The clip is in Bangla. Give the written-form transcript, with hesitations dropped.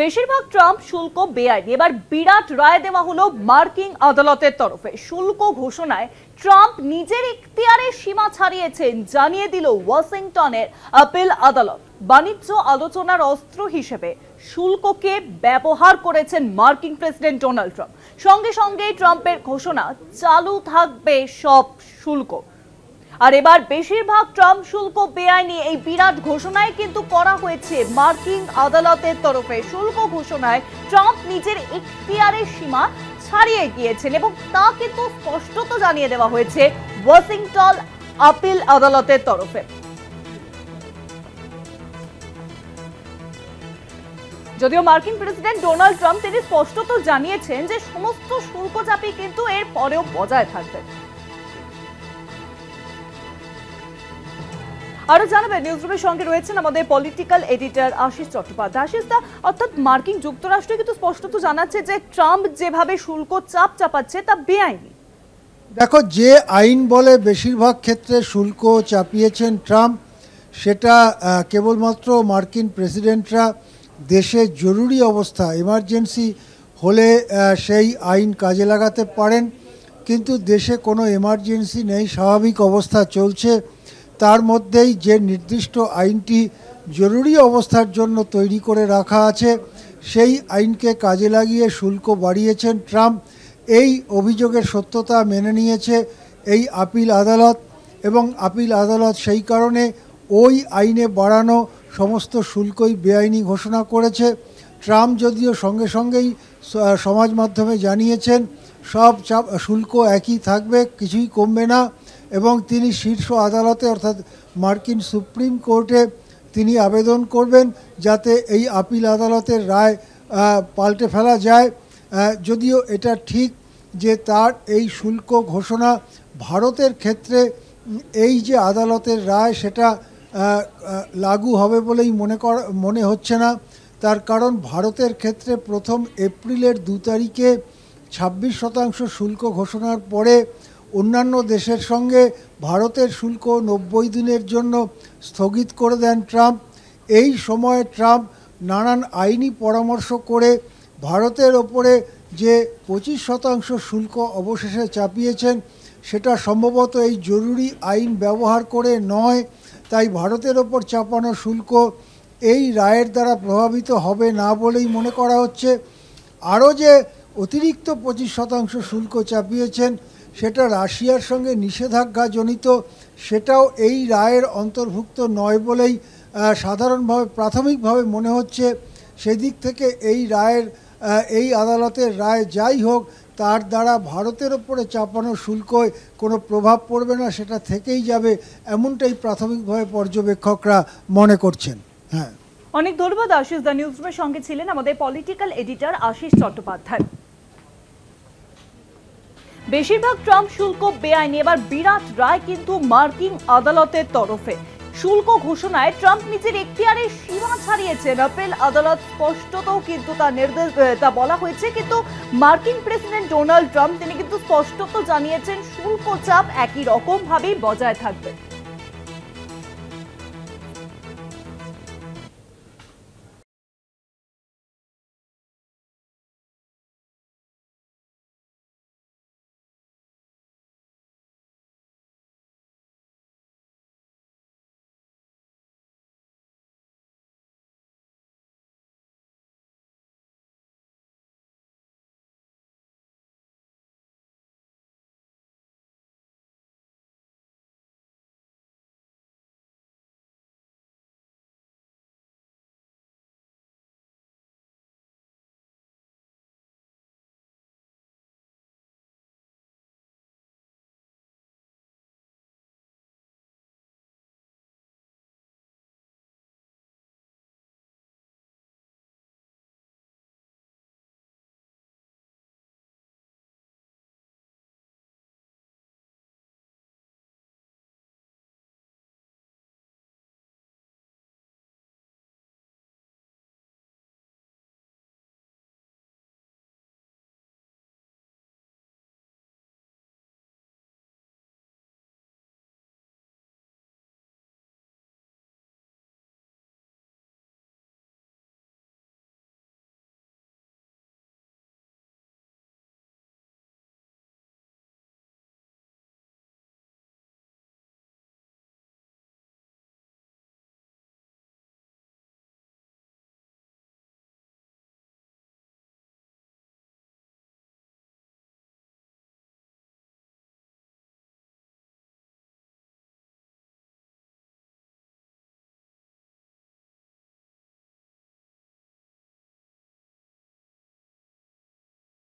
বেশিরভাগ ট্রাম্প শুল্ক বেআইনি। এবার বিরাট রায় দেওয়া হলো মার্কিন আদালতের তরফে। শুল্ক ঘোষণায় ট্রাম্প নিজের ইখতিয়ারের সীমা ছাড়িয়েছেন, জানিয়ে দিল ওয়াশিংটনের আপিল আদালত। বাণিজ্য আলোচনার অস্ত্র হিসেবে শুল্ককে ব্যবহার করেছেন মার্কিন প্রেসিডেন্ট ডোনাল্ড ট্রাম্প। সঙ্গে সঙ্গে ট্রাম্পের ঘোষণা, চালু থাকবে সব শুল্ক। আর এবার বেশিরভাগ ট্রাম্প শুল্ক বেআইনি, এই বিরাট ঘোষণায় কিন্তু করা হয়েছে মার্কিন আদালতের তরফে। শুল্ক ঘোষণায় ট্রাম্প নিজের ইখতিয়ারের সীমা ছাড়িয়ে গিয়েছেন এবং তা কিন্তু স্পষ্টত জানিয়ে দেওয়া হয়েছে ওয়াশিংটন আপিল আদালতের তরফে। যদিও মার্কিন প্রেসিডেন্ট ডোনাল্ড ট্রাম্প তিনি স্পষ্টত জানিয়েছেন যে সমস্ত শুল্ক চাপই কিন্তু এর পরেও বজায় থাকবে। আরো জানাবেন, নিউজরুমের সঙ্গে রয়েছেন আমাদের পলিটিক্যাল এডিটর আশিস চট্টোপাধ্যায়। আশিস দা, অর্থাৎ মার্কিন যুক্তরাষ্ট্র কিন্তু স্পষ্টত জানাচ্ছে যে ট্রাম্প যেভাবে শুল্ক চাপাচ্ছে তা বেআইনি। দেখো, যে আইন বলে বেশিরভাগ ক্ষেত্রে শুল্ক চাপিয়েছেন ট্রাম্প, সেটা কেবলমাত্র মার্কিন প্রেসিডেন্টরা দেশে জরুরি অবস্থা, এমার্জেন্সি হলে সেই আইন কাজে লাগাতে পারেন। কিন্তু দেশে কোনো এমার্জেন্সি নেই, স্বাভাবিক অবস্থা চলছে। তার মধ্যেই যে নির্দিষ্ট আইনটি জরুরি অবস্থার জন্য তৈরি করে রাখা আছে, সেই আইনকে কাজে লাগিয়ে শুল্ক বাড়িয়েছেন ট্রাম্প। এই অভিযোগের সত্যতা মেনে নিয়েছে এই আপিল আদালত এবং আপিল আদালত সেই কারণে ওই আইনে বাড়ানো সমস্ত শুল্কই বেআইনি ঘোষণা করেছে। ট্রাম্প যদিও সঙ্গে সঙ্গেই সমাজ মাধ্যমে জানিয়েছেন সব শুল্ক একই থাকবে, কিছুই কমবে না, এবং তিনি শীর্ষ আদালতে অর্থাৎ মার্কিন সুপ্রিম কোর্টে তিনি আবেদন করবেন যাতে এই আপিল আদালতের রায় পাল্টে ফেলা যায়। যদিও এটা ঠিক যে তার এই শুল্ক ঘোষণা ভারতের ক্ষেত্রে এই যে আদালতের রায় সেটা লাগু হবে বলেই মনে হচ্ছে না। তার কারণ ভারতের ক্ষেত্রে প্রথম এপ্রিলের 2 তারিখে 26% শুল্ক ঘোষণার পরে অন্যান্য দেশের সঙ্গে ভারতের শুল্ক 90 দিনের জন্য স্থগিত করে দেন ট্রাম্প। এই সময়ে ট্রাম্প নানান আইনি পরামর্শ করে ভারতের ওপরে যে 25% শুল্ক অবশেষে চাপিয়েছেন, সেটা সম্ভবত এই জরুরি আইন ব্যবহার করে নয়। তাই ভারতের ওপর চাপানো শুল্ক এই রায়ের দ্বারা প্রভাবিত হবে না বলেই মনে করা হচ্ছে। আরও যে অতিরিক্ত 25% শুল্ক চাপিয়েছেন সেটা রাশিয়ার সঙ্গে নিষেধাজ্ঞাজনিত, সেটাও এই রায়ের অন্তর্ভুক্ত নয় বলেই সাধারণভাবে প্রাথমিকভাবে মনে হচ্ছে। সেদিক থেকে এই রায়ের এই আদালতের রায় যাই হোক, তার দ্বারা ভারতের ওপরে চাপানো শুল্কয় কোনো প্রভাব পড়বে না, সেটা থেকেই যাবে, এমনটাই প্রাথমিকভাবে পর্যবেক্ষকরা মনে করছেন। হ্যাঁ, অনেক ধন্যবাদ আশিস দা। নিউজরুমের সঙ্গে ছিলেন আমাদের পলিটিক্যাল এডিটর আশিস চট্টোপাধ্যায়। বেশিরভাগ ট্রাম্প শুল্ক বেআইনি, এবার বিরাট রায় কিন্তু মার্কিন আদালতের তরফে। শুল্ক ঘোষণায় ট্রাম্প নিজের এখতিয়ারের সীমা ছাড়িয়েছেন। আপিল আদালত স্পষ্টত কিন্তু তার নির্দেশ তা বলা হয়েছে, কিন্তু মার্কিন প্রেসিডেন্ট ডোনাল্ড ট্রাম্প তিনি কিন্তু স্পষ্টত জানিয়েছেন শুল্ক চাপ একই রকম ভাবেই বজায় থাকবে।